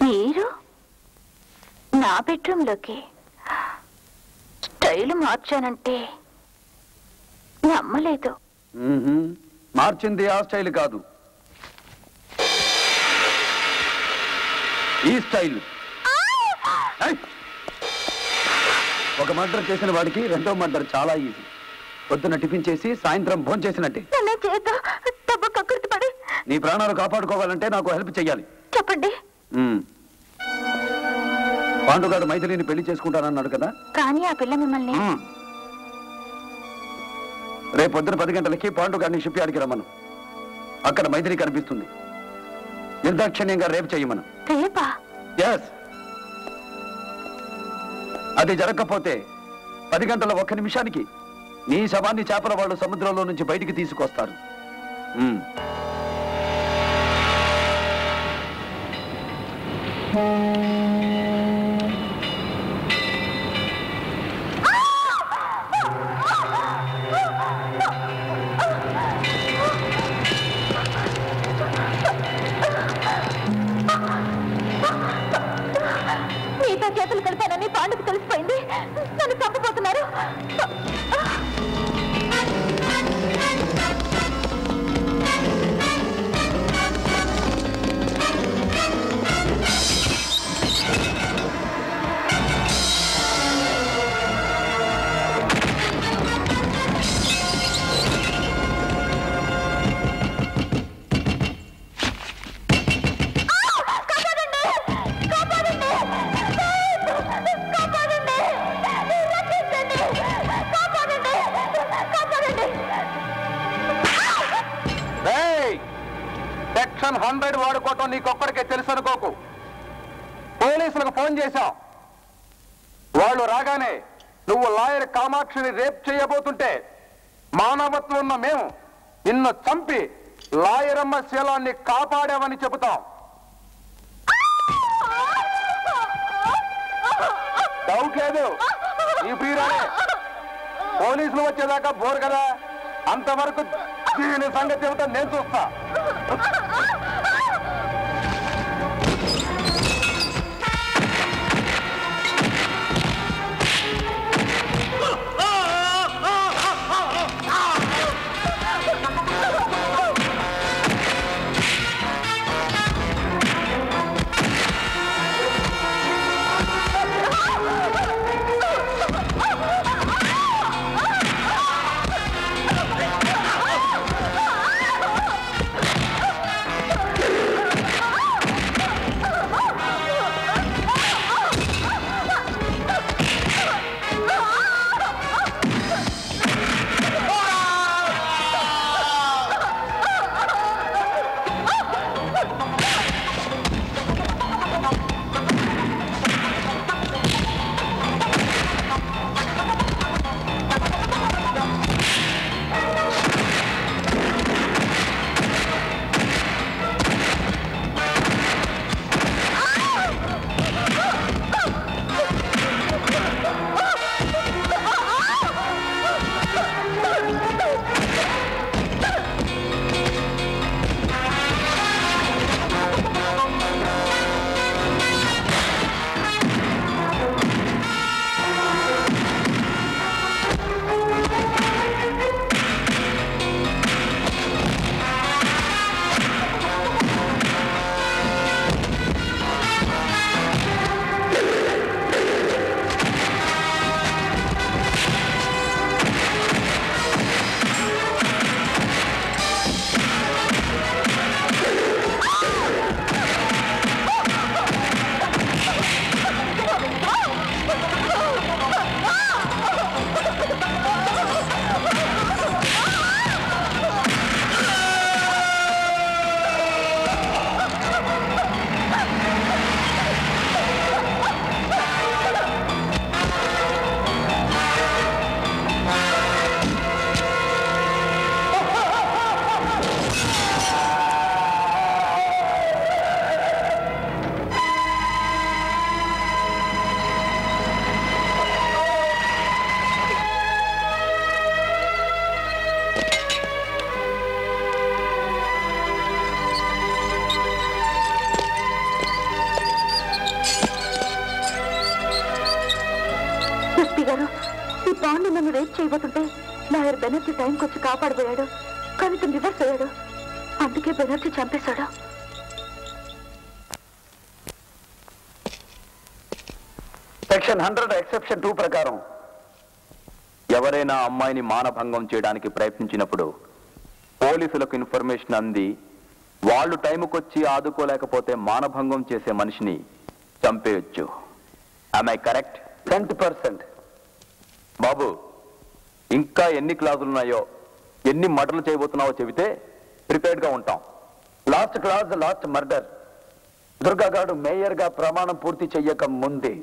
మీరు నా బెడ్రూమ్లోకి స్టైల్ మార్చానంటే నమ్మలేదు. మార్చింది ఆ స్టైల్ కాదు, ఈ స్టైల్. ఒక మర్డర్ చేసిన వాడికి రెండో మర్డర్ చాలా ఈజీ. పొద్దున్న టిఫిన్ చేసి సాయంత్రం భోజనం చేసినట్టే. నీ ప్రాణాలు కాపాడుకోవాలంటే నాకు హెల్ప్ చెయ్యాలి. చెప్పండి. పాండుగాడు మైథిలిని పెళ్లి చేసుకుంటానన్నాడు కదా, కానీ ఆ పిల్ల మిమ్మల్ని రేపు పొద్దున 10 గంటలకి పాండుగాడిని షిప్ యార్డ్కి రమ్మను. అక్కడ మైథిలి కనిపిస్తుంది. నిర్దాక్షిణ్యంగా రేపు చెయ్యమను. రేపా? ఎస్. అది జరగకపోతే 10 గంటల 1 నిమిషానికి నీ శవాన్ని చేపల వాళ్ళు సముద్రంలో నుంచి బయటికి తీసుకొస్తారు. మీతో చేతులు కలిపానని పాండుకు తెలిసిపోయింది. నన్ను చంపబోతున్నారు. సెక్షన్ 100 వాడుకోవటం నీకొక్కడికే తెలుసు అనుకోకు. పోలీసులకు ఫోన్ చేశావు. వాళ్ళు రాగానే నువ్వు లాయర్ కామాక్షిని రేప్ చేయబోతుంటే మానవత్వం ఉన్న మేము నిన్ను చంపి లాయరమ్మ శీలాన్ని కాపాడామని చెబుతాం. డౌట్ లేదు, ఈ ప్రియురాలే. పోలీసులు వచ్చేదాకా బోరు కదా, అంతవరకు దీని సంగతి చెబుతా నేను చూస్తా. గారు, ఈ బాండ్ నన్ను రేప్ చేయబోతుంటే లాయర్ బెనర్జీ టైంకి వచ్చి కాపాడబోయాడు. కానీ తను రివర్స్ అయ్యాడు. అందుకే బెనర్జీ చంపేశాడు. సెక్షన్ 100 ఎక్సెప్షన్ 2 ప్రకారం ఎవరైనా అమ్మాయిని మానభంగం చేయడానికి ప్రయత్నించినప్పుడు పోలీసులకు ఇన్ఫర్మేషన్ అంది వాళ్ళు టైంకొచ్చి ఆదుకోలేకపోతే మానభంగం చేసే మనిషిని చంపేయచ్చు. I correct? 100%. బాబు, ఇంకా ఎన్ని క్లాజులున్నాయో, ఎన్ని మర్డర్లు చేయబోతున్నావో చెబితే ప్రిపేర్డ్గా ఉంటాం. Last clause last murder. దుర్గాగాడు మేయర్గా ప్రమాణం పూర్తి చెయ్యక ముందే